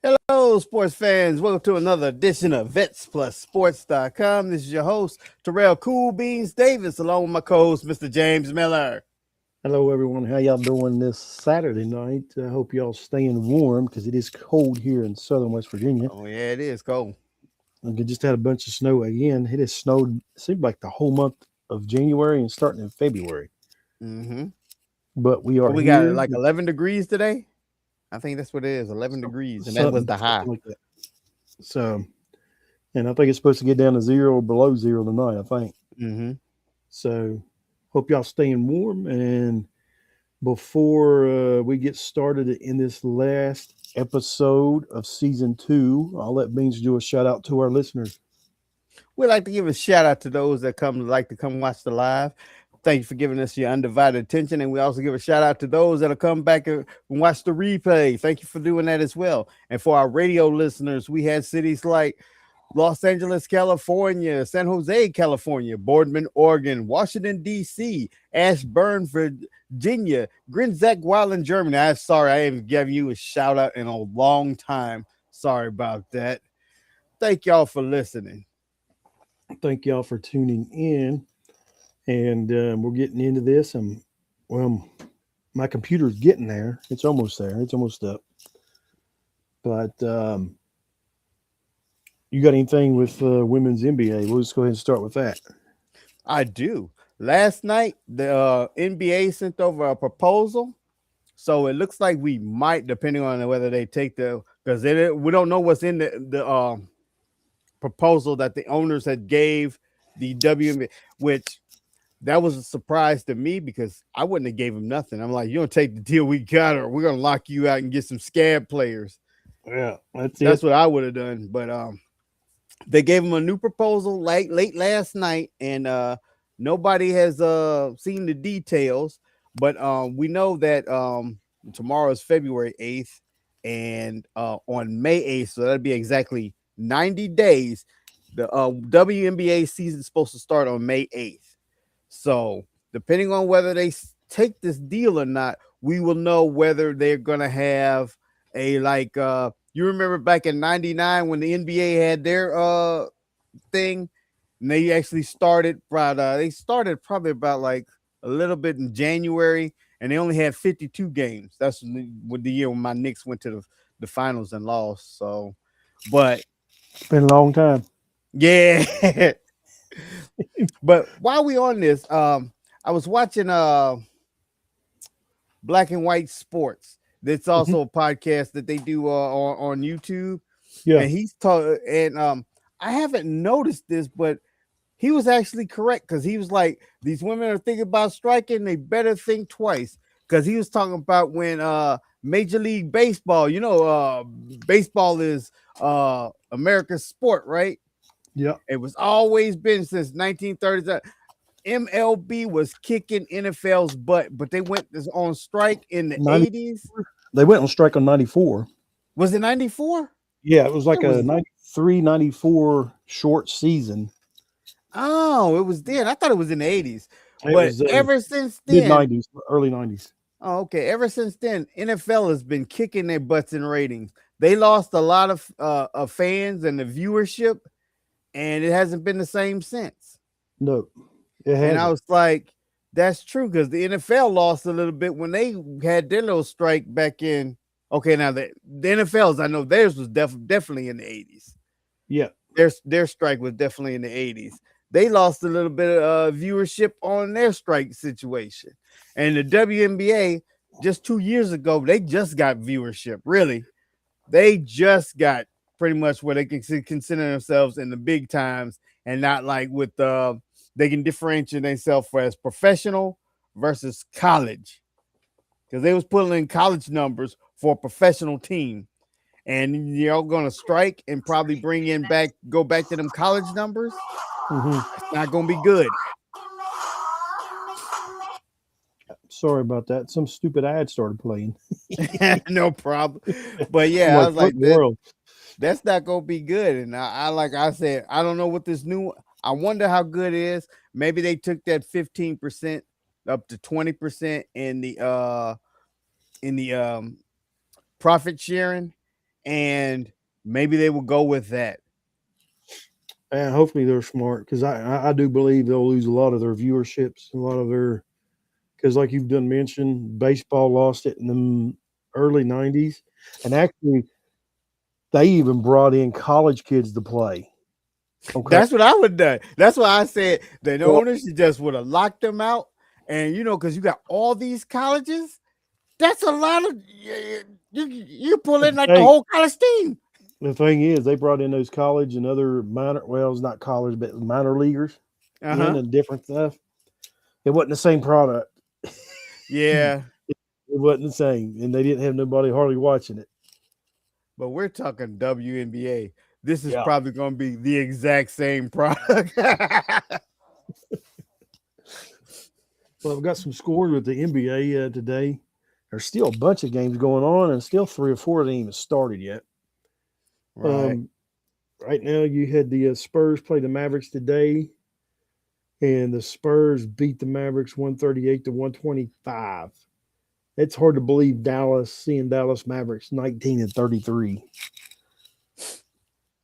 Hello, sports fans. Welcome to another edition of VetsPlusSports.com. This is your host, Terrell Cool Beans Davis, along with my co-host, Mr. James Miller. Hello, everyone. How y'all doing this Saturday night? I hope y'all staying warm because it is cold here in southern West Virginia. Oh, yeah, it is cold. We just had a bunch of snow again. It has snowed, seemed like the whole month of January and starting in February. Mm-hmm. But we What are we got, here. like 11 degrees today? I think that's what it is, 11 degrees, and that was the high. Something like that. So, and I think it's supposed to get down to zero or below zero tonight, I think. Mm-hmm. So, hope y'all staying warm. And before we get started in this last episode of season 2, I'll let Beans do a shout out to our listeners. We'd like to give a shout out to those that like to come watch the live. Thank you for giving us your undivided attention. And we also give a shout out to those that'll come back and watch the replay. Thank you for doing that as well. And for our radio listeners, we had cities like Los Angeles, California, San Jose, California, Boardman, Oregon, Washington, D.C., Ashburn, Virginia, Grinzek, Germany. I'm sorry, I haven't given you a shout out in a long time. Sorry about that. Thank y'all for listening. Thank y'all for tuning in. And we're getting into this. And, well, my computer's getting there. It's almost there. It's almost up. But you got anything with women's NBA? We'll just go ahead and start with that. I do. Last night, the NBA sent over a proposal. So it looks like we might, depending on whether they take because we don't know what's in the proposal that the owners had gave the WNBA, which that was a surprise to me because I wouldn't have gave them nothing. I'm like, you don't take the deal we got, or we're gonna lock you out and get some scab players. Yeah, That's what I would have done. But they gave them a new proposal late last night, and nobody has seen the details. But we know that tomorrow is February 8th, and on May 8th, so that'd be exactly 90 days. The WNBA season is supposed to start on May 8th. So depending on whether they take this deal or not, we will know whether they're gonna have a you remember back in 99 when the NBA had their thing, and they actually started they started probably about like a little bit in January, and they only had 52 games. That's the year when my Knicks went to the finals and lost. So, but it's been a long time. yeah. But while we on this, I was watching Black and White Sports. That's Mhm. also a podcast that they do on YouTube, Yeah. and he's talking. And I haven't noticed this, but he was actually correct because he was like, "These women are thinking about striking. They better think twice." Because he was talking about when Major League Baseball. Baseball is America's sport, right? Yeah. It was always been since 1930s. MLB was kicking NFL's butt, but they went on strike in the 90, 80s. they went on strike on 94. Was it 94? Yeah, it was like It a was. 93, 94 short season. Oh, it was then. I thought it was in the 80s. It But was ever since mid then, 90s, early 90s. oh, okay. Ever since then, NFL has been kicking their butts in ratings. They lost a lot of fans and the viewership, and it hasn't been the same since. No, it And I hasn't. was like, that's true because the NFL lost a little bit when they had their little strike back in. Okay, now the NFL's, I know theirs was definitely in the 80s. Yeah. Their strike was definitely in the 80s. They lost a little bit of viewership on their strike situation. And the WNBA, just 2 years ago, they just got viewership. Really, they just got pretty much where they can consider themselves in the big times and not like with they can differentiate themselves as professional versus college because they was putting in college numbers for a professional team, and you're going to strike and probably go back to them college numbers. Hmm. It's not going to be good. Sorry about that. Some stupid ad started playing. No problem. But I'm yeah, I like, was what like in the that. world? That's not gonna be good. And I like I said, I don't know what this new. I wonder how good it is. Maybe they took that 15% up to 20% in the profit sharing, and maybe they will go with that. And hopefully they're smart because I do believe they'll lose a lot of their viewerships, a lot of their because like you've done mentioned, baseball lost it in the early '90s, and actually they even brought in college kids to play. Okay, That's what I would have done. That's why I said the well, owners just would have locked them out. And because you got all these colleges, that's a lot of you pull in like the hey, whole college team. the thing is, they brought in those college and other minor, well, it's not college, but minor leaguers Uh in huh. and different stuff. It wasn't the same product. It Yeah, wasn't the same, and they didn't have nobody hardly watching it. but we're talking WNBA. This is Yeah. probably going to be the exact same product. Well, I've got some scores with the NBA today. There's still a bunch of games going on, and still three or four that ain't even started yet. Right. Um, right now, you had the Spurs play the Mavericks today, and the Spurs beat the Mavericks 138 to 125. It's hard to believe seeing Dallas Mavericks 19-33.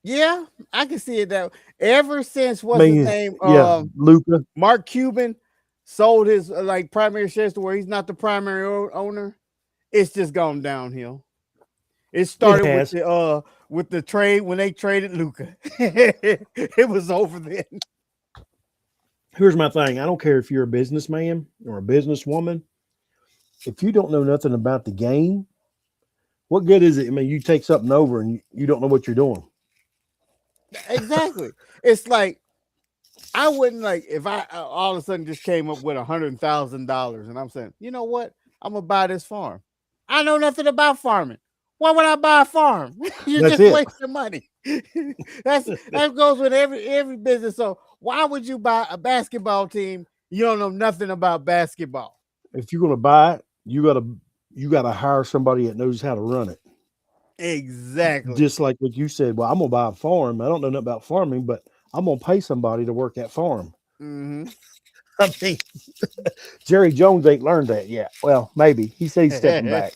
Yeah, I can see it that ever since I what's his mean, name, yeah, Luca. Mark Cuban sold his like primary shares to where he's not the primary owner. It's just gone downhill. It It started has. with the trade when they traded Luca. It was over then. Here's my thing. I don't care if you're a businessman or a businesswoman. If you don't know nothing about the game, what good is it? I mean, you take something over and you don't know what you're doing. Exactly. It's like I wouldn't like if I all of a sudden just came up with $100,000 and I'm saying, you know what? I'm gonna buy this farm. I know nothing about farming. Why would I buy a farm? You're That's just it. wasting money. That goes with every business. So why would you buy a basketball team? You don't know nothing about basketball. If you're going to buy it, you got to hire somebody that knows how to run it. Exactly. Just like what you said. Well, I'm going to buy a farm. I don't know nothing about farming, but I'm going to pay somebody to work that farm. Mm-hmm. I mean, Jerry Jones ain't learned that yet. Well, maybe he said he's stepping back.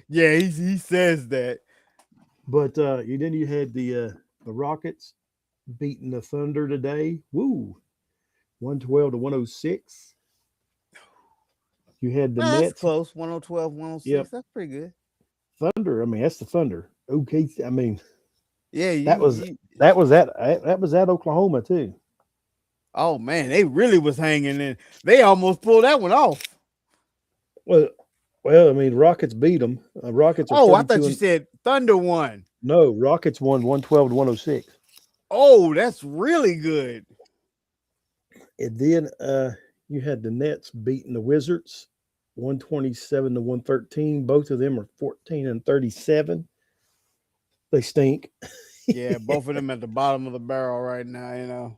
Yeah, he says that. But then you had the Rockets beating the Thunder today. Woo, 112 to 106. You had the Well, that's Nets. close. 1012, Yep, 106. That's pretty good. Thunder. I mean, that's the Thunder. Okay, I mean Yeah, that was that was at Oklahoma too. oh man, they really was hanging in. They almost pulled that one off. Well, well, I mean, Rockets beat them. Rockets are Oh, I thought 32 you and said Thunder won. no, Rockets won 112 to 106. Oh, that's really good. And then you had the Nets beating the Wizards 127 to 113. Both of them are 14 and 37. They stink. Yeah, both of them at the bottom of the barrel right now.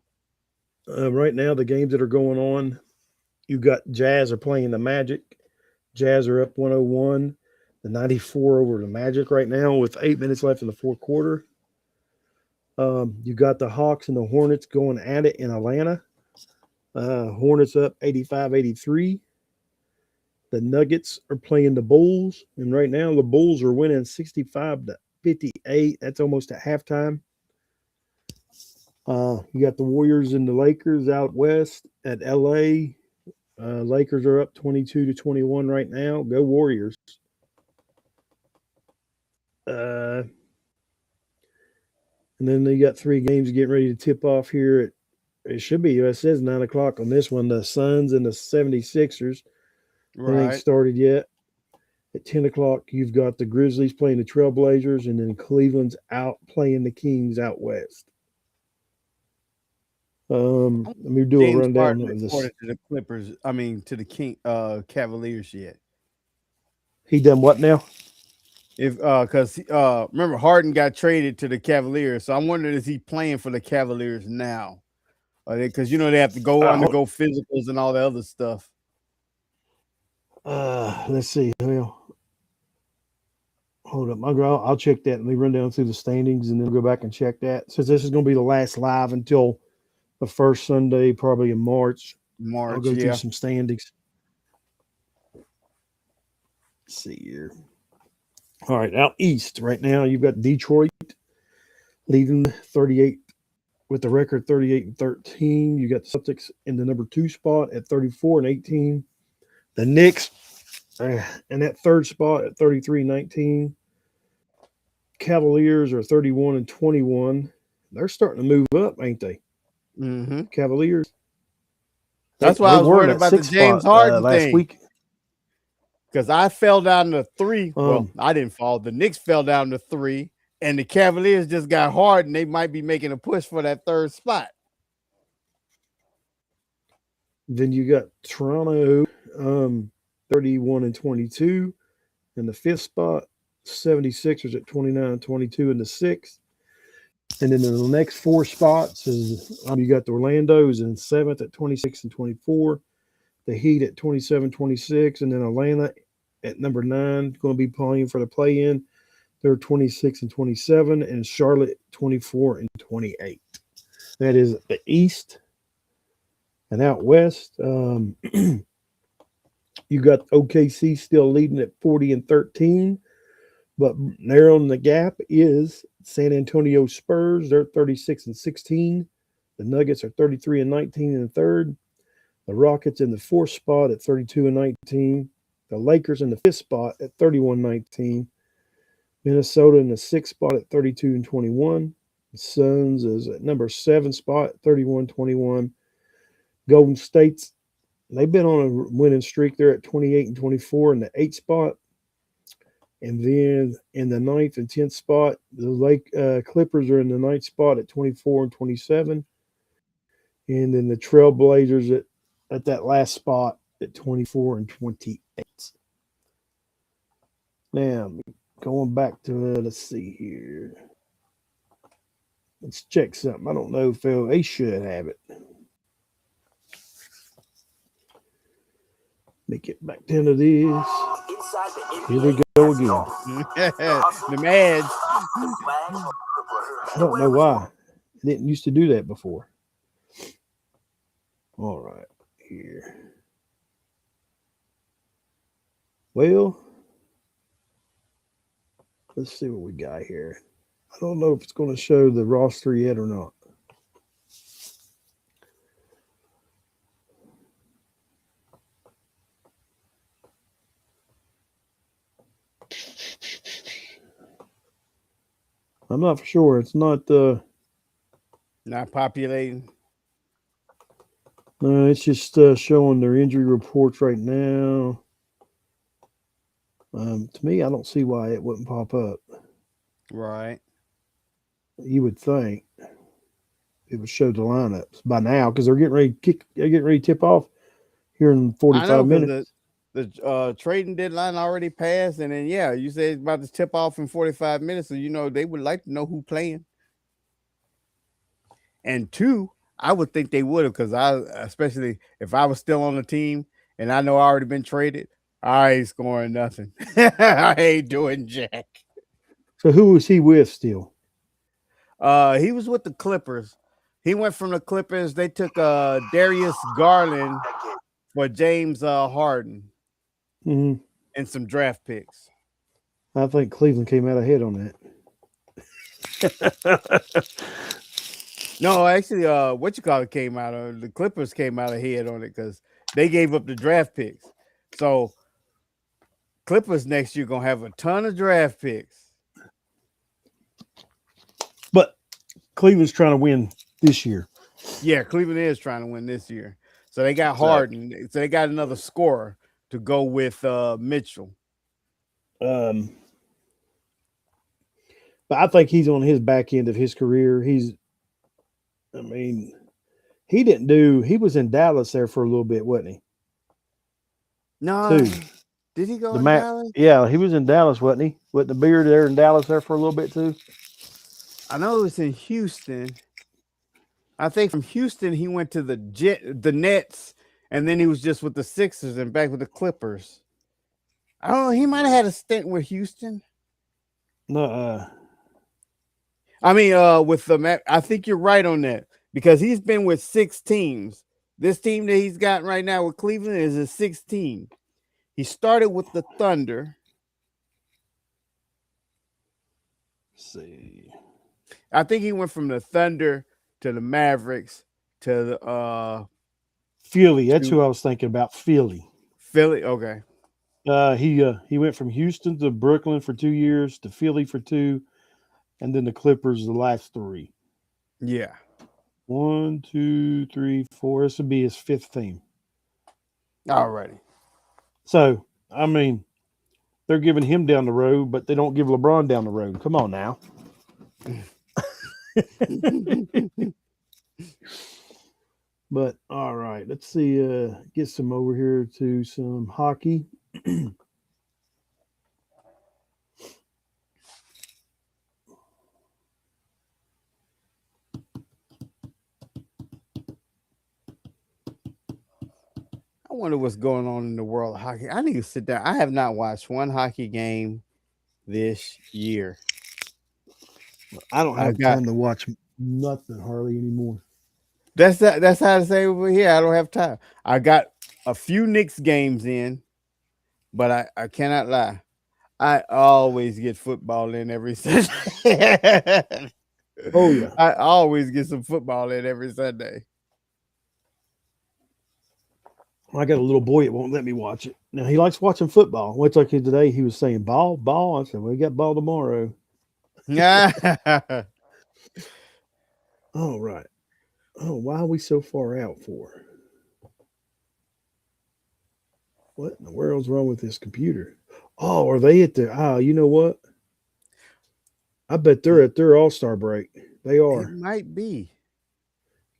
Right now, the games that are going on, you got Jazz are playing the Magic. Jazz are up 101, the 94 over the Magic right now with 8 minutes left in the fourth quarter. You got the Hawks and the Hornets going at it in Atlanta. Hornets up 85-83. The Nuggets are playing the Bulls, and right now the Bulls are winning 65-58. That's almost at halftime. You got the Warriors and the Lakers out west at LA. Lakers are up 22 to 21 right now. Go Warriors. Uh, and then they got three games getting ready to tip off here. It should be, it says 9 o'clock on this one. The Suns and the 76ers. That ain't Right. started yet. At 10 o'clock, you've got the Grizzlies playing the Trailblazers, and then Cleveland's out playing the Kings out west. Let me do a James rundown Harden of this. reported to the Clippers. I mean, to the King Cavaliers yet. He done what now? If because remember Harden got traded to the Cavaliers, so I'm wondering is he playing for the Cavaliers now? Because they have to go Uh, undergo physicals and all the other stuff. let's see. Well, hold up. I'll check that. Let me run down through the standings and then go back and check that. Since this is going to be the last live until the first Sunday, probably in March, I'll March, go through yeah. some standings. Let's see here. All right, out east right now, you've got Detroit leading 38 with the record 38-13. You got the Celtics in the number 2 spot at 34-18. The Knicks in that third spot at 33-19. Cavaliers are 31-21. They're starting to move up, ain't they? Mm-hmm. Cavaliers. They That's why they I was were in worried that about the sixth James spot Harden last thing week. because I fell down to three. Well, Um, I didn't fall. The Knicks fell down to three, and the Cavaliers just got hard, and they might be making a push for that third spot. then you got Toronto, 31-22 in the fifth spot. 76ers at 29-22 in the sixth. And then in the next 4 spots is you got the Orlando's in seventh at 26-24, the Heat at 27-26, and then Atlanta at number 9 going to be playing for the play-in. They're 26-27, and Charlotte 24-28. That is the East. And out west, you got OKC still leading at 40-13, but narrowing the gap is San Antonio Spurs. They're 36-16. The Nuggets are 33-19 in the third. The Rockets in the fourth spot at 32-19. The Lakers in the fifth spot at 31-19. Minnesota in the sixth spot at 32-21. The Suns is at number 7 spot, 31-21. Golden State's they've been on a winning streak. They're at 28-24 in the eighth spot. And then in the ninth and 10th spot, the Clippers are in the ninth spot at 24-27. And then the Trailblazers at that last spot at 24-28. Now, going back to, let's see here. Let's check something. I don't know if they should have it. Let me get back into this. Here we go again. The Mads. I don't know why. I didn't used to do that before. All right, here. Well, let's see what we got here. I don't know if it's going to show the roster yet or not. I'm not for sure. It's not. Not populating. It's just showing their injury reports right now. To me, I don't see why it wouldn't pop up. Right. You would think it would show the lineups by now because they're getting ready to kick. They're getting ready to tip off here in I know 45 because minutes. the trading deadline already passed, and then yeah, you say it's about to tip off in 45 minutes, so they would like to know who playing. And two, I would think they would have because especially if I was still on the team and I know I already been traded, I ain't scoring nothing. I ain't doing jack. So who was he with still? He was with the Clippers. He went from the Clippers. They took Darius Garland for James Harden Hmm. and some draft picks. I think Cleveland came out ahead on that. No, actually, what you call it came out of the Clippers came out ahead on it because they gave up the draft picks. So Clippers next year gonna have a ton of draft picks. But Cleveland's trying to win this year. Yeah, Cleveland is trying to win this year. So they got So, Harden. So they got another scorer to go with Mitchell. um, but I think he's on his back end of his career. I mean, he was in Dallas there for a little bit, wasn't he? No, Too. did he go The in Mac, Dallas? yeah, he was in Dallas, wasn't he? With the beard there in Dallas there for a little bit too. I know it was in Houston. I think from Houston he went to the Nets, and then he was just with the Sixers and back with the Clippers. I don't know. He might have had a stint with Houston. No, I mean, with the Mac, I think you're right on that because he's been with 6 teams. This team that he's got right now with Cleveland is a 16. He started with the Thunder. see. I think he went from the Thunder to the Mavericks to the Philly. That's to who I was thinking about. Philly. Philly. Okay. He went from Houston to Brooklyn for 2 years, to Philly for two, and then the Clippers the last three. Yeah. One, two, three, four. This would be his fifth team. Alrighty. So I mean, they're giving him down the road, but they don't give LeBron down the road. Come on now. But all right, let's see. Get some over here to some hockey. I wonder what's going on in the world of hockey. I need to sit down. I have not watched one hockey game this year. I don't I have got time to watch nothing hardly anymore. that's how to say over here. I don't have time. I got a few Knicks games in, but I cannot lie. I always get football in every Sunday. Oh yeah, I always get some football in every Sunday. I got a little boy that won't let me watch it. Now he likes watching football. What's like today? He was saying ball, ball. I said, "We got ball tomorrow." All right. Oh, why are we so far out for? What in the world's wrong with this computer? Oh, are they at the? Ah, you know what? I bet they're at their All Star break. They It are, might be.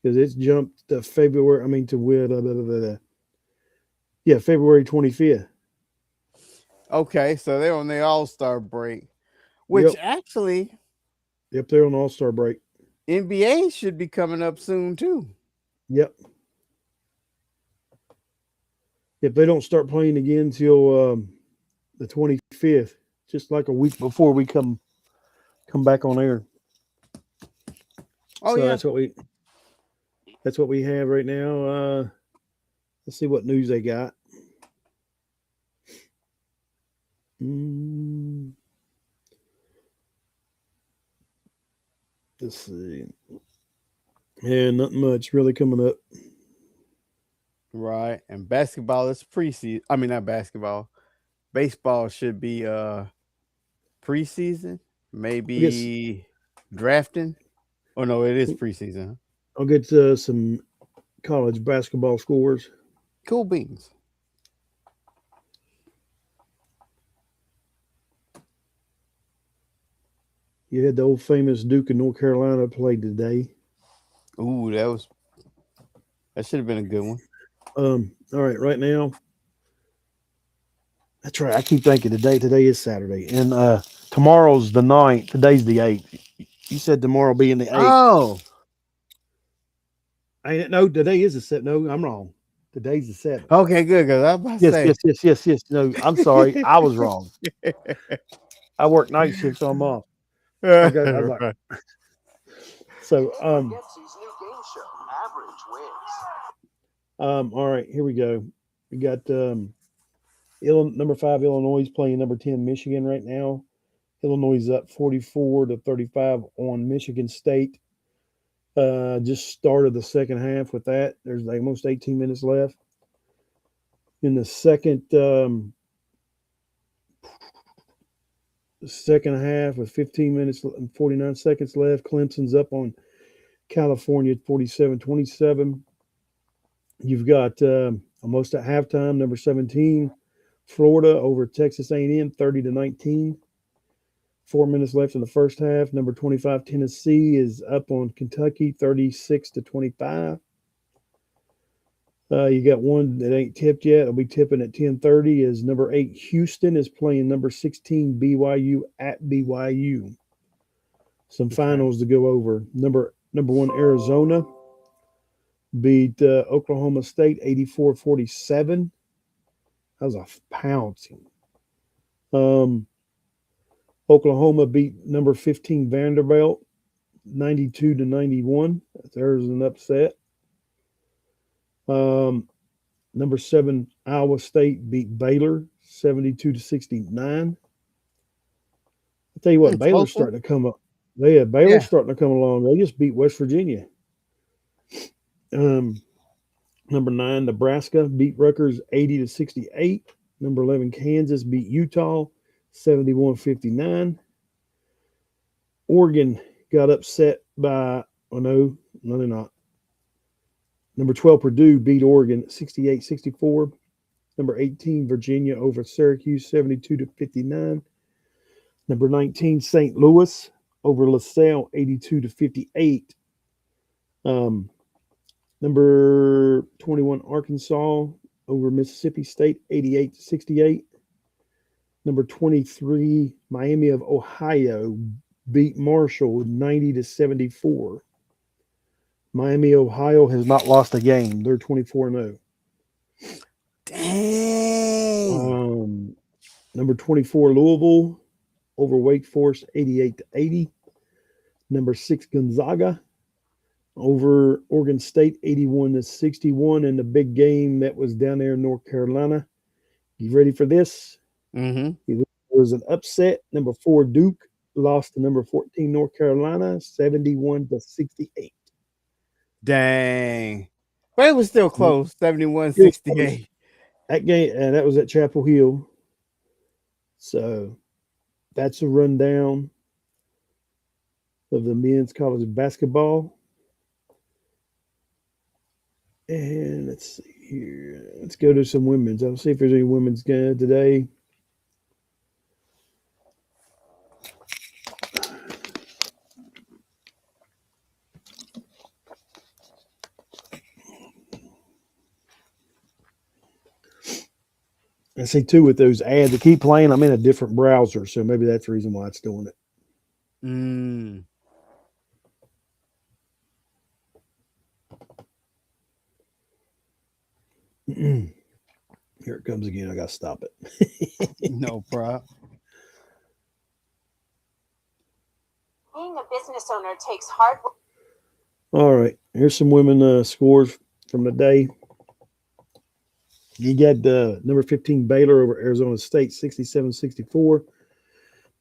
because it's jumped to February. I mean to yeah, February 25th. Okay, so they're on the All-Star break, which Yep, actually yep, they're on All Star break. NBA should be coming up soon too. Yep. If they don't start playing again till the 25th, just like a week before we come back on air. Oh So yeah. that's what we have right now. Let's see what news they got. Mm, let's see. Yeah, nothing much really coming up. Right. And basketball is preseason. I mean not basketball. Baseball should be preseason. I guess Maybe drafting. Oh no, it is preseason. Huh? I'll get some college basketball scores. Cool beans. You had the old famous Duke of North Carolina play today. Ooh, that should have been a good one. All right, right now, that's right. I keep thinking today. Today is Saturday, and tomorrow's the ninth. Today's the 8th. You said tomorrow being the 8th. Oh, I ain't no. Today is the 7th. No, I'm wrong. Today's the 7th. okay, good. Cause I was about to Yes, say. yes, yes, yes, yes. No, I'm sorry. I was wrong. I work night shift, so I'm off. I got. I was like, Right. so. All right, here we go. We got number 5 Illinois playing number 10 Michigan right now. Illinois is up 44-35 on Michigan State. Just started the second half with that. There's like almost 18 minutes left. In the second half with 15 minutes and 49 seconds left, Clemson's up on California at 47-27. You've got almost at halftime, number 17 Florida over Texas A&M 30-19. 4 minutes left in the first half. Number 25 Tennessee is up on Kentucky 36-25. You got one that ain't tipped yet. It'll be tipping at 10:30. Is number 8 Houston is playing number 16 BYU at BYU. Some Okay. finals to go over. Number 1 Arizona beat Oklahoma State 84-47. That was a pouncing. Um, Oklahoma beat number 15 Vanderbilt 92-91. There's an upset. Um, Number 7 Iowa State beat Baylor 72-69. Tell you what, Baylor's Close one. starting to come up. Yeah, Baylor's Yeah. starting to come along. They just beat West Virginia. Um, Number 9, Nebraska beat Rutgers 80-68. Number 11, Kansas beat Utah 71-59. Oregon got upset by, oh no, they're not. Number 12, Purdue beat Oregon 68-64. Number 18, Virginia over Syracuse 72-59. Number 19, St. Louis over LaSalle 82-58. Um, Number 21, Arkansas over Mississippi State 88-68. Number 23, Miami of Ohio beat Marshall 90-74. Miami, Ohio has not lost a game. They're 24-0. Dang. Number 24, Louisville over Wake Forest 88-80. Number 6, Gonzaga over Oregon State 81-61 in the big game that was down there in North Carolina. You ready for this? Mm-hmm. It was an upset. Number 4, Duke lost to number 14, North Carolina 71-68. Dang. But it was still close. It was close. 71-68. That game, and that was at Chapel Hill. So that's a rundown of the men's college basketball. And let's see here. Let's go to some women's. I'll see if there's any women's game today. I see too with those ads that keep playing. I'm in a different browser, so maybe that's the reason why it's doing Mm. it. Here it comes again. I got to stop it. No problem. Being a business owner takes hard work. All right. Here's some women scores from the day. You got number 15 Baylor over Arizona State 67-64.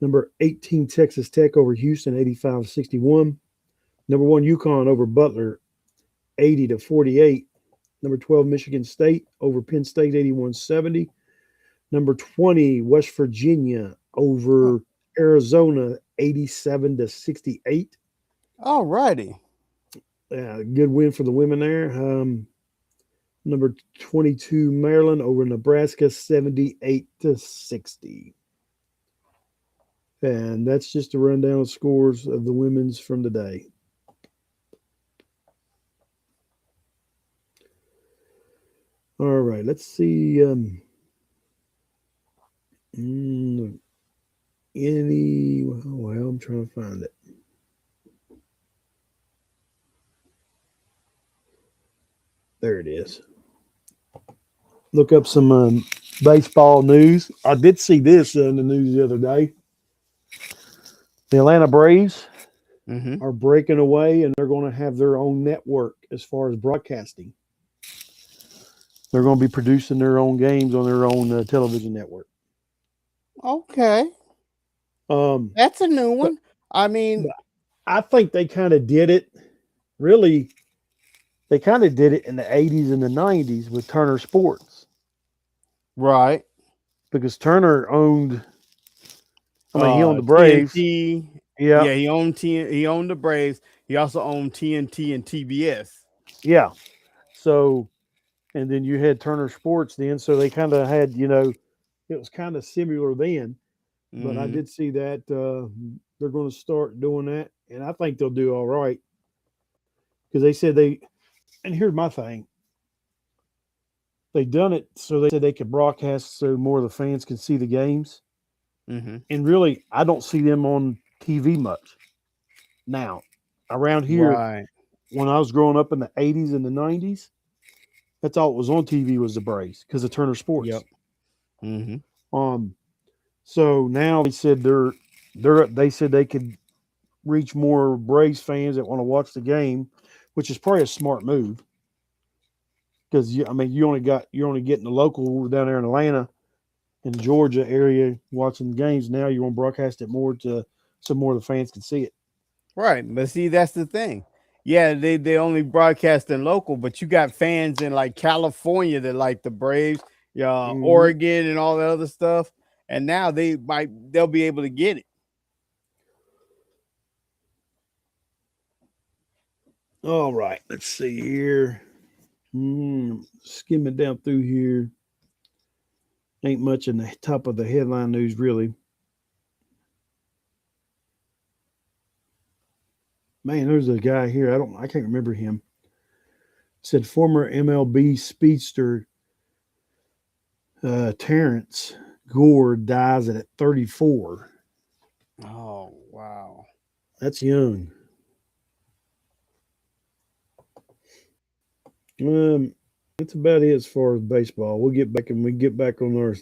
Number 18 Texas Tech over Houston 85-61. Number 1 UConn over Butler 80-48. Number 12 Michigan State over Penn State 81-70. Number 20 West Virginia over Arizona 87-68. All righty. Good win for the women there. Number 22 Maryland over Nebraska 78-60. And that's just a rundown of scores of the women's from the day. All right, let's see. Well, I'm trying to find it. There it is. Look up some baseball news. I did see this in the news the other day. The Atlanta Braves Mm-hmm. are breaking away, and they're going to have their own network as far as broadcasting. They're going to be producing their own games on their own television network. Okay. Um, That's a new but, one. I but mean, I think they kind of did it. Really, they kind of did it in the 80s and the 90s with Turner Sports right. because Turner owned, I mean, he owned the Braves. TNT. Yeah, Yeah, he owned the Braves. He also owned TNT and TBS. yeah. So, and then you had Turner Sports then. So they kind of had, it was kind of similar then. But I Mm-hmm. did see that they're going to start doing that. And I think they'll do all right because they said and here's my thing. They done it so they said they could broadcast so more of the fans can see the games. Mm-hmm. And really, I don't see them on TV much now. Around here, Right. when I was growing up in the 80s and the 90s, that's all it was on TV was the Braves because of Turner Yep. Sports. Mm-hmm. Um, so now they said they could reach more Braves fans that want to watch the game, which is probably a smart move because you're only getting the local down there in Atlanta, in the Georgia area watching the games. Now you're going to broadcast it more to so more of the fans can see it. Right. But see, that's the thing. Yeah, they only broadcast in local, but you got fans in like California that like the Braves, yeah, Hmm. Oregon and all that other stuff. And now they'll be able to get it. All right, let's see here. Skimming down through here. Ain't much in the top of the headline news, really. Man, there's a guy here. I can't remember him. Said former MLB speedster Terrence Gore dies at 34. Oh, wow. That's young. Um, that's about it as far as baseball. We'll get back and we get back on our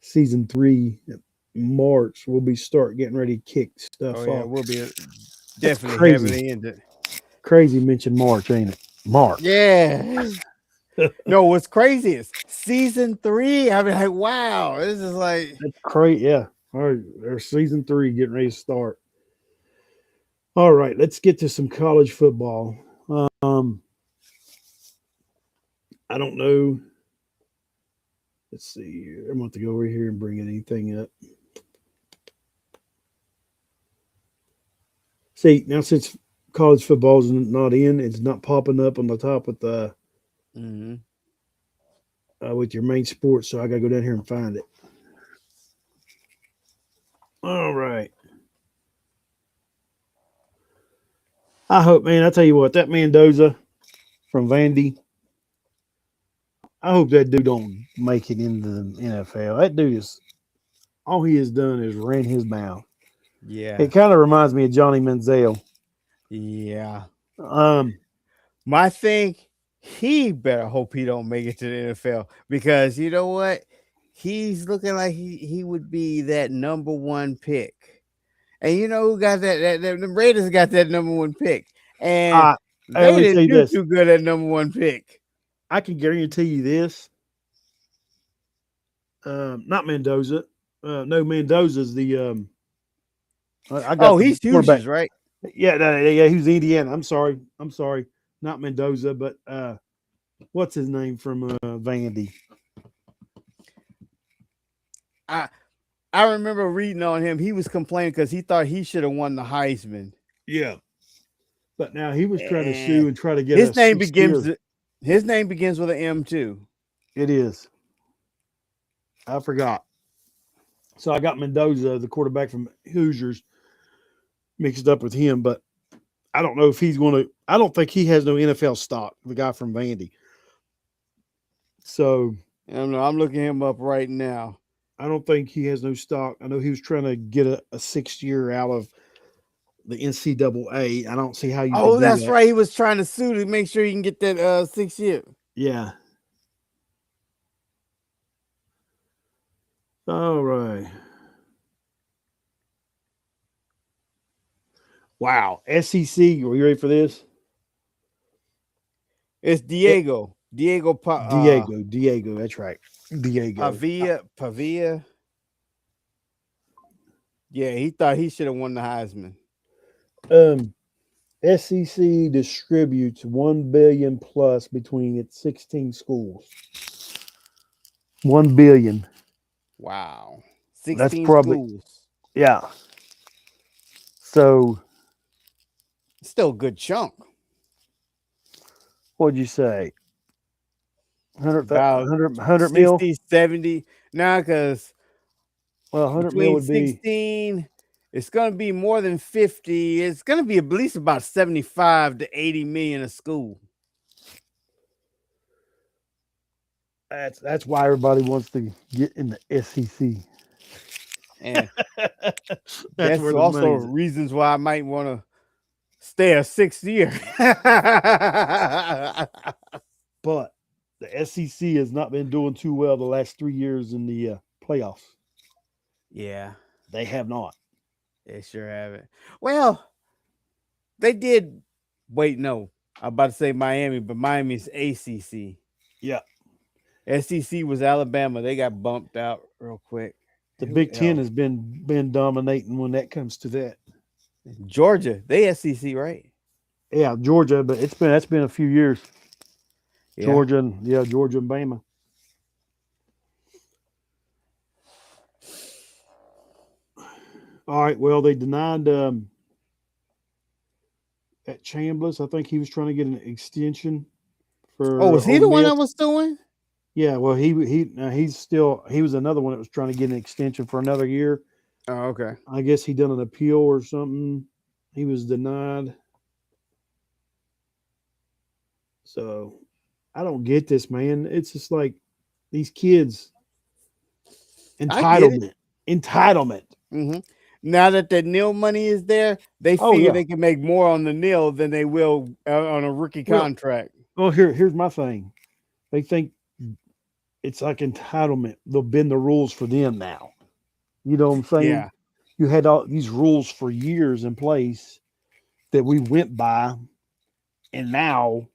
season 3 in March. We'll be start getting ready to kick Oh stuff yeah, off. we'll be That's definitely crazy. heavily into it. Crazy mention March, ain't it? March. Yeah. No, what's crazy is season 3. I mean, like, wow, this is like, That's crazy. Yeah. All right. Our season 3 getting ready to start. All right. Let's get to some college football. Um, I don't know. Let's see here. I'm going to go over here and bring anything up. See, now since college football is not in, it's not popping up on the top mhm. with your main sport. So I got to go down here and find it. All right. I hope, man. I tell you what, that Mendoza from Vandy. I hope that dude don't make it into the NFL. That dude is all he has done is ran his mouth. Yeah, It kind of reminds me of Johnny Manziel. yeah. Um, My thing, he better hope he don't make it to the NFL because you know what? He's looking like he would be that number one pick. And you know who got the Raiders got that number one pick. And I, let they me tell didn't you do this. too good at number one pick. I can guarantee you this. Not Mendoza. No, Mendoza's the. I got Oh, the he's quarterback. huge, right? Yeah, yeah, he was Indiana. I'm sorry. Not Mendoza, but what's his name from Vandy? I I remember reading on him. He was complaining because he thought he should have won the Heisman. Yeah, but now he was trying to And sue and try to get a his name sixth begins year. his name begins with an M too. It is. I forgot. So I got Mendoza, the quarterback from Hoosiers, mixed up with him, but I don't know if he's going to. I don't think he has no NFL stock. The guy from Vandy. So I don't know. I'm looking him up right now. I don't think he has no stock. I know he was trying to get a 6 year out of the NCAA. I don't see how you could Oh, do that's that. right. He was trying to sue to make sure he can get that 6 year. Yeah. All right. Wow. SEC. Are you ready for this? It's It, Diego. Diego Diego. Diego. That's right. Diego. Pavia. Yeah, he thought he should have won the Heisman. Um, SEC distributes 1 billion plus between its 16 schools. 1 billion. Wow. That's 16 probably schools. yeah. So Still a good chunk. what'd you say? 100, About 100 mil? 60, 70. Now, because Well, 100 mil between would be 16, it's going to be more than 50. It's going to be at least about 75 to 80 million a school. that's why everybody wants to get in the SEC. And That's that's where the also money's at. reasons why I might want to stay a 6 year. But the SEC has not been doing too well the last 3 years in the playoffs. Yeah, They have not. they sure haven't. Well, they did. Wait, no. I'm about to say Miami, but Miami's ACC. Yeah. SEC was Alabama. They got bumped out real quick. The Who Big Ten else? has been dominating when that comes to that. Georgia. They SEC, right? Yeah, Georgia, but that's been a few years. Yeah. Georgia and Bama. All right. Well, they denied at Chambliss. I think he was trying to get an extension Oh, for was he Ole the one I Miss. was doing? Yeah. Well, he was another one that was trying to get an extension for another year. Oh, okay. I guess he done an appeal or something. He was denied. So I don't get this, man. It's just like these kids I get it. entitlement. Hmm. Now that the nil money is there, they Oh figure yeah. they can make more on the nil than they will on a rookie Well, contract. here's my thing. They think it's like entitlement. They'll bend the rules for them now. You know what I'm saying? Yeah. You had all these rules for years in place that we went by, and now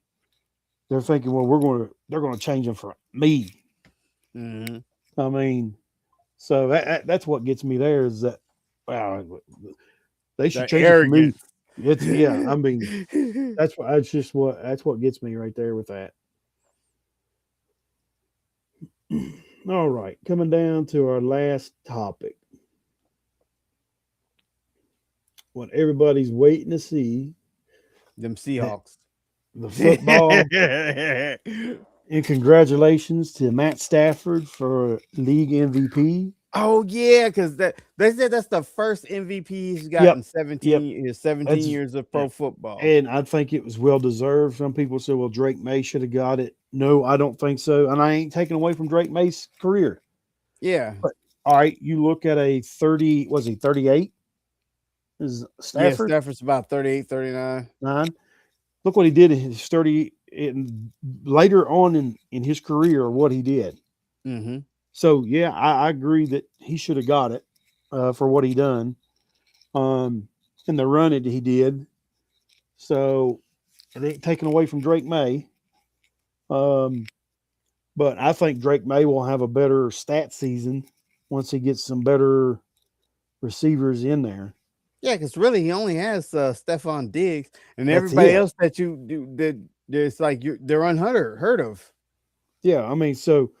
they're thinking, well, they're going to change them for me. Hmm. I mean, so that's what gets me there is that, wow, they should The change it for me. arrogance. It's yeah. I mean, that's what gets me right there with that. All right, coming down to our last topic, what everybody's waiting to see, Them that Seahawks. the football. And congratulations to Matt Stafford for league MVP. Oh yeah, because they said that's the first MVP he's gotten Yep, yep. his 17 That's years of yeah. pro football. And I think it was well deserved. Some people say, well, Drake May should have got it. No, I don't think so. And I ain't taking away from Drake May's career. Yeah. But all right, you look at a 30, was he 38? Is Yeah, Stafford Stafford's about 38, 39. 9? Look what he did in his 30 in later on in his career, what he did. Mm-hmm. So yeah, I agree that he should have got it for what he done. Um, in the run that he did. So it ain't taken away from Drake May. Um, but I think Drake May will have a better stat season once he gets some better receivers in there. Yeah, because really he only has Stephon Diggs and That's everybody it. else that you do that there's like they're unheard heard of. Yeah, I mean, so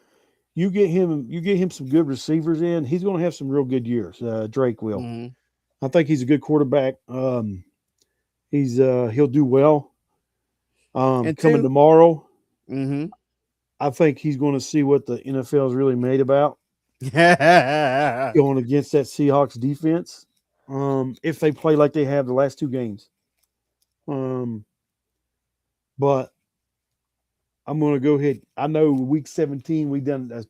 you get him some good receivers in. He's going to have some real good years. Drake will. Mm-hmm. I think he's a good quarterback. He'll do well. And Coming two, tomorrow, mm-hmm. I think he's going to see what the NFL is really made about going against that Seahawks defense. If they play like they have the last two games. Um, but I'm going to go ahead. I know week 17 we done a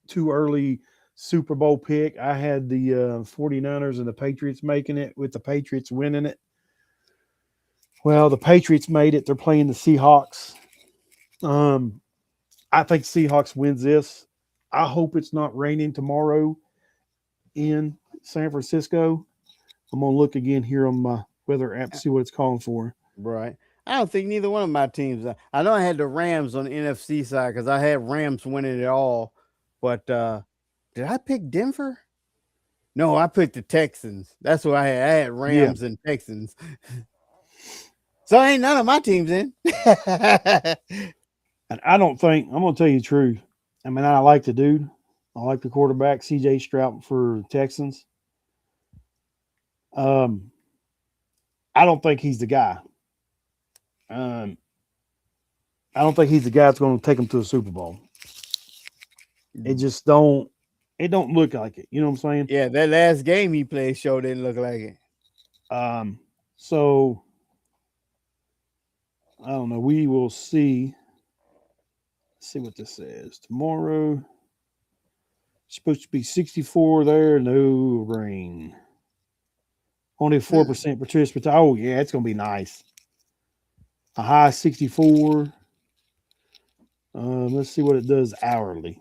too early Super Bowl pick. I had the 49ers and the Patriots making it with the Patriots winning it. Well, the Patriots made it. They're playing the Seahawks. Um, I think Seahawks wins this. I hope it's not raining tomorrow in San Francisco. I'm gonna look again here on my weather app to see what it's calling for. Right. I don't think neither one of my teams. I know I had the Rams on the NFC side because I had Rams winning it all. But did I pick Denver? No, I picked the Texans. That's what I had. I had Yeah, Rams and Texans. So ain't none of my teams in. and I don't think I'm gonna tell you the truth. I mean, I like the dude. I like the quarterback, C.J. Stroud for Texans. Um, I don't think he's the guy. Um, I don't think he's the guy that's going to take them to a Super Bowl. It just don't. It don't look like it. You know what I'm saying? Yeah, that last game he played show didn't look like it. So I don't know. We will see. See what this says tomorrow. Supposed to be 64 there. No rain. Only 4% participation. Oh yeah, it's gonna be nice. A high 64. Let's see what it does hourly.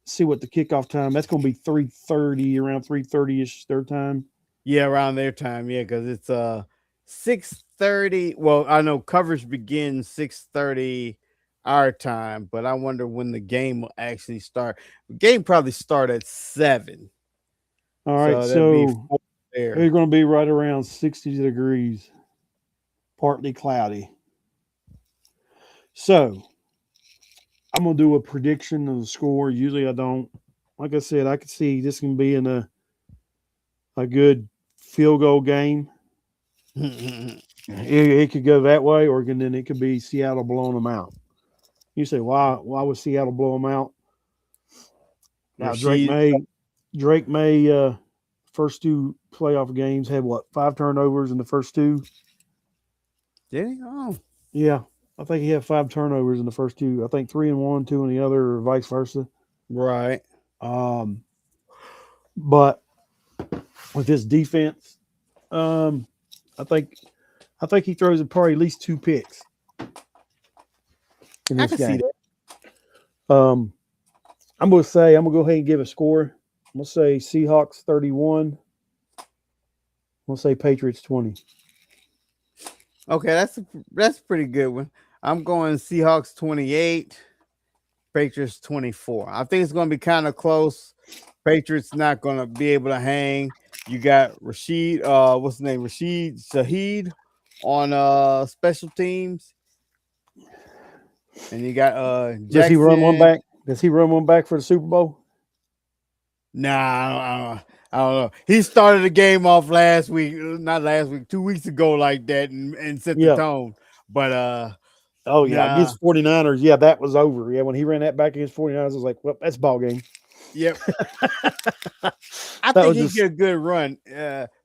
See what the kickoff time. That's gonna be 3:30, around 3:30 ish their time. Yeah, around their time. Yeah, because it's 6:30. Well, I know coverage begins 6:30 our time, but I wonder when the game will actually start. The game probably start at 7, All right, so that'd be so 4 there. it's going to be right around 60 degrees, partly cloudy. So I'm going to do a prediction of the score. Usually I don't. Like I said, I could see this can be in a good field goal game. It could go that way, or then it could be Seattle blowing them out. You say, why would Seattle blow them out? Now Rashid, Drake May first two playoff games had what, 5 turnovers in the first two? did he? Oh, Yeah, I think he had 5 turnovers in the first two. I think three in one, two in the other, or vice versa. right. Um, but with his defense, um, I think I think he throws probably at least 2 picks in I this can see game. that. Um, I'm gonna go ahead and give a score. I'm gonna say Seahawks 31. I'm gonna say Patriots 20. Okay, that's a pretty good one. I'm going Seahawks 28, Patriots 24. I think it's going to be kind of close. Patriots not going to be able to hang. You got Rashid, what's his name? Rashid Shaheed on special teams, and you got Does he run one Jackson. back? Does he run one back for the Super Bowl? Nah, I don't know. He started the game off last week, not last week, 2 weeks ago, like that, and set the Yeah. tone. But Oh yeah, nah, against 49ers. Yeah, that was over. Yeah, when he ran that back against 49ers, I was like, well, that's ball game. yep. that I think was he just get a good run.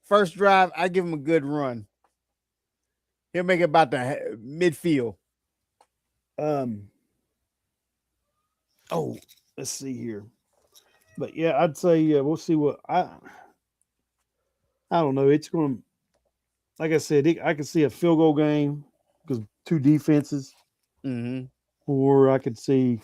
First drive, I give him a good run. He'll make it about the midfield. um oh, let's see here. But yeah, I'd say we'll see what I don't know. It's going to, like I said, I could see a field goal game because two defenses, Hmm. or I could see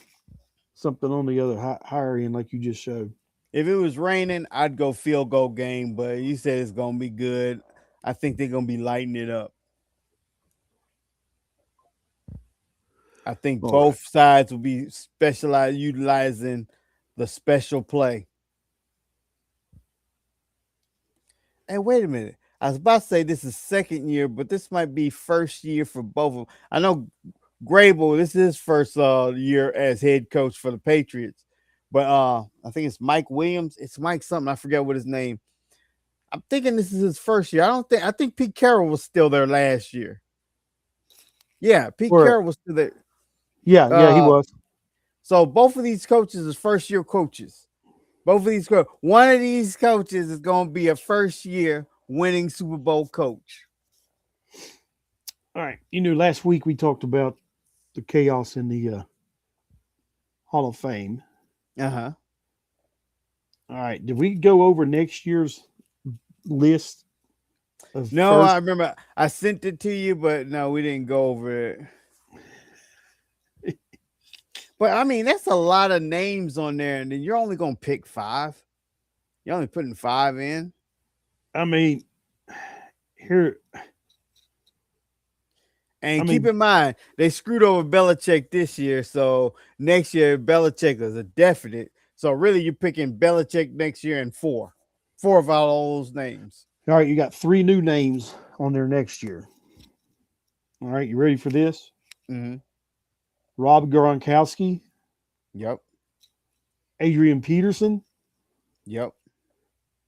something on the other higher end, like you just showed. If it was raining, I'd go field goal game. But you said it's gonna be good. I think they're gonna be lighting it up. I think All right. both sides will be specialized utilizing the special play. Hey, wait a minute. I was about to say this is second year, but this might be first year for both of them. I know Grable, this is his first year as head coach for the Patriots. But I think it's Mike Williams. It's Mike something. I forget what his name. I'm thinking this is his first year. I think Pete Carroll was still there last year. Yeah, Pete Where? Carroll was still there. Yeah, he Uh was. so both of these coaches is first year coaches. Both of these one of these coaches is gonna be a first year winning Super Bowl coach. All right. Last week we talked about the chaos in the Hall of Fame. Uh-huh. All right. Did we go over next year's list of No, I first? remember I sent it to you, but no, we didn't go over it. But I mean, that's a lot of names on there, and then you're only gonna pick 5. You're only putting 5 in. I mean, here. I And keep mean, in mind, they screwed over Belichick this year, so next year Belichick is a definite. So really, you're picking Belichick next year and 4 of all those names. all right. You got 3 new names on there next year. All right. You ready for this? Mm-hmm. Rob Gronkowski, Yep. Adrian Peterson, Yep.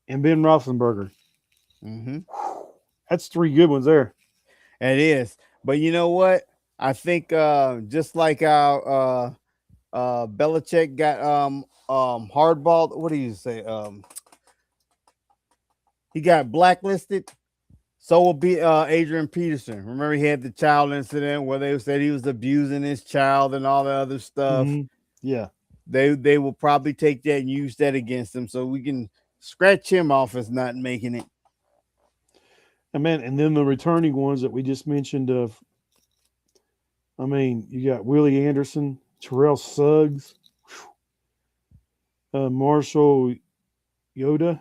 and Ben Roethlisberger. Mm-hmm. That's 3 good ones there. It is. But you know what? I think just like our Belichick got hardballed. What do you say? He got blacklisted. So will be Adrian Peterson. Remember, he had the child incident where they said he was abusing his child and all the other stuff. Mm-hmm. Yeah. They will probably take that and use that against him, so we can scratch him off as not making it. And then the returning ones that we just mentioned of, I mean, you got Willie Anderson, Terrell Suggs, Marshall Yoda,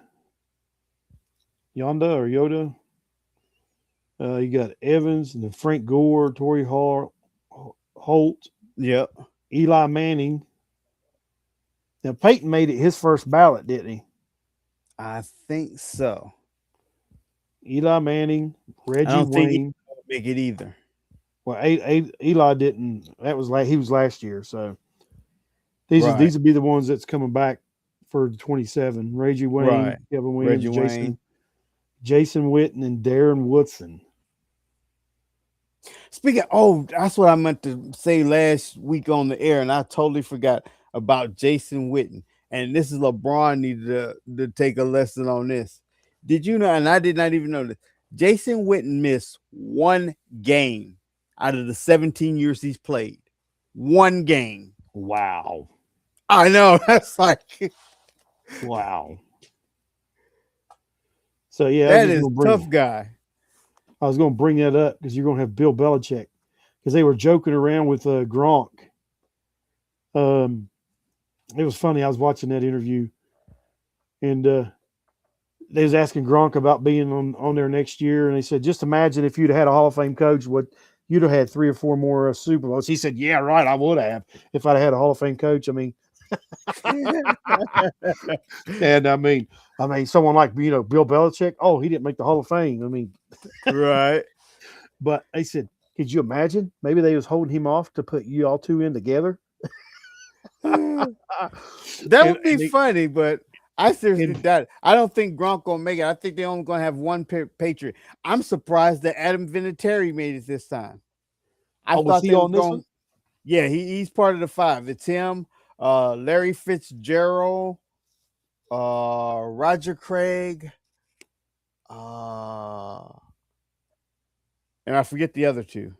Yonda or Yoda. You got Evans and then Frank Gore, Torrey Holt, Yep. Eli Manning. Now Peyton made it his first ballot, didn't he? I think so. Eli Manning, I Reggie don't think he's Wayne. gonna make it either. Well, Eli didn't. That was he was last year. So Right. these would be the ones that's coming back for 27. Reggie Right. Wayne, Kevin Reggie Williams, Wayne. Jason Witten, and Darren Woodson. Speaking, oh, that's what I meant to say last week on the air, and I totally forgot about Jason Witten. And this is LeBron needed to take a lesson on this. Did you know? And I did not even know this. Jason Witten missed one game out of the 17 years he's played. One game. Wow. I know. That's like Wow. So yeah, that is tough guy. I was going to bring that up because you're going to have Bill Belichick because they were joking around with Gronk. Um, it was funny. I was watching that interview and they was asking Gronk about being on there next year, and they said, just imagine if you'd had a Hall of Fame coach, what you'd have had 3 or 4 more Super Bowls. He said, yeah, right, I would have if I'd had a Hall of Fame coach. I mean, and I mean, someone like Bill Belichick. Oh, he didn't make the Hall of Fame. I mean, Right. but they said, could you imagine? Maybe they was holding him off to put you all two in together. That and would be and, they, funny, but I seriously and doubt it. I don't think Gronk gonna make it. I think they're only gonna have one Patriot. I'm surprised that Adam Vinatieri made it this time. I oh, was thought he they was on this one? going. Yeah, he's part of the five. It's him, Larry Fitzgerald, Roger Craig, uh, and I forget the other two.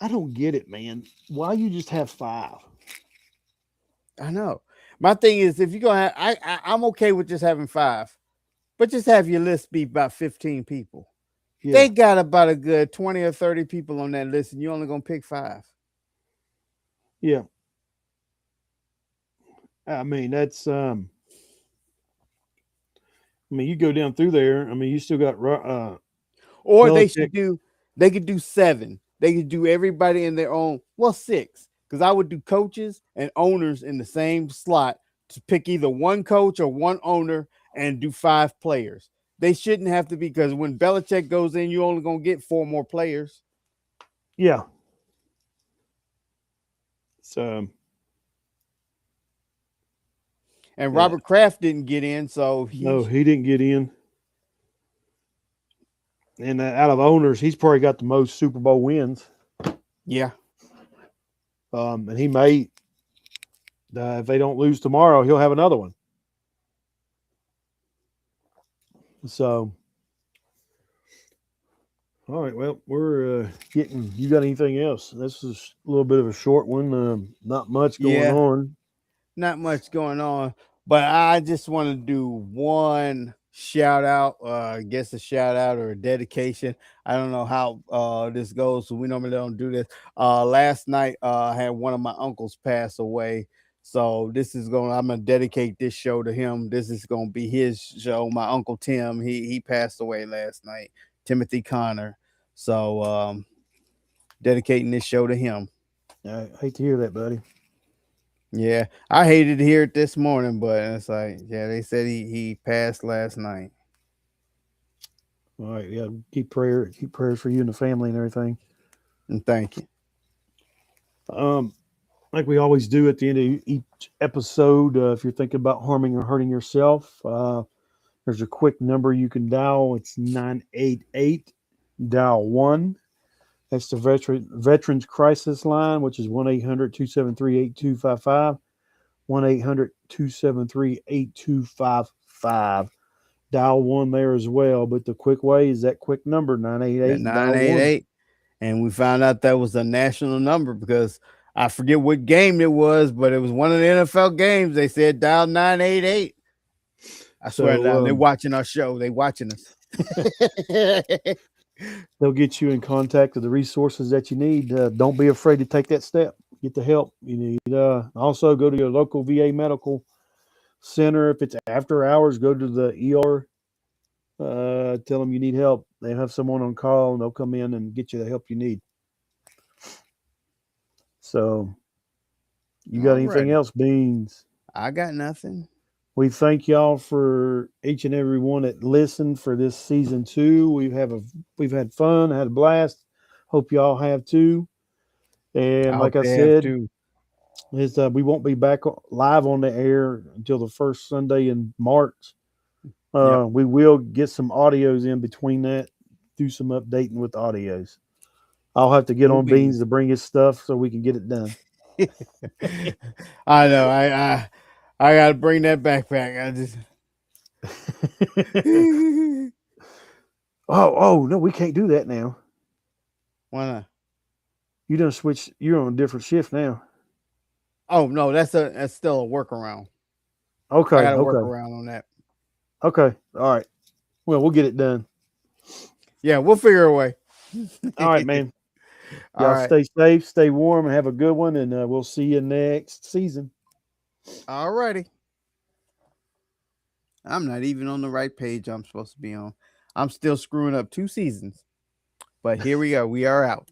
I don't get it, man. Why you just have 5? I know. My thing is, if you're gonna have, I'm okay with just having five, but just have your list be about 15 people. Yeah, They got about a good 20 or 30 people on that list, and you're only gonna pick five. yeah. I mean, that's I mean, you go down through there. I mean, you still got Or Belichick. they could do seven. They could do everybody in their own, well, six. Because I would do coaches and owners in the same slot to pick either one coach or one owner and do five players. They shouldn't have to be because when Belichick goes in, you're only gonna get four more players. Yeah. So And yeah, Robert Kraft didn't get in, so no, he didn't get in. And out of owners, he's probably got the most Super Bowl wins. yeah. And he may, if they don't lose tomorrow, he'll have another one. So, all right. Well, we're getting. You got anything else? This is a little bit of a short one. Not much going Yeah. on. Not much going on, but I just want to do one shout out, I guess a shout out or a dedication. I don't know how this goes, so we normally don't do this. Last night I had one of my uncles pass away. So I'm gonna dedicate this show to him. This is gonna be his show. My uncle Tim, he passed away last night. Timothy Connor. So dedicating this show to him. I hate to hear that, buddy. Yeah, I hated to hear it this morning, but it's like, yeah, they said he passed last night. All right. Yeah. Keep prayers for you and the family and everything. And thank you. Um, like we always do at the end of each episode, if you're thinking about harming or hurting yourself, there's a quick number you can dial. It's 988 dial 1. That's the Veterans Crisis Line, which is 1-800-273-8255. 1-800-273-8255. Dial 1 there as well. But the quick way is that quick number, At 988 dial 1. 988. And we found out that was a national number because I forget what game it was, but it was one of the NFL games. They said dial 988. I swear to So God, they're watching our show. They watching us. they'll get you in contact with the resources that you need. Don't be afraid to take that step. Get the help you need. Also, go to your local VA medical center. If it's after hours, go to the ER. Tell them you need help. They have someone on call, and they'll come in and get you the help you need. So, you got All anything righty. else, Beans? I got nothing. We thank y'all for each and every one that listened for this season 2. We've had fun, had a blast. Hope y'all have too. I And hope like I they have said, too. is we won't be back live on the air until the first Sunday in March. Yep. We will get some audios in between that, do some updating with the audios. I'll have to get Cool on Beans beans. to bring his stuff so we can get it done. I know. I gotta bring that backpack. I just Oh no, we can't do that now. why not? You done switch. You're on a different shift now. Oh no, that's still a workaround. I Okay, got to work okay, around on that. okay. All right. Well, we'll get it done. Yeah, we'll figure a way. All right, man. All Y'all right. stay safe, stay warm, and have a good one. And we'll see you next season. All righty. I'm not even on the right page I'm supposed to be on. I'm still screwing up 2 seasons. But here we go. We are out.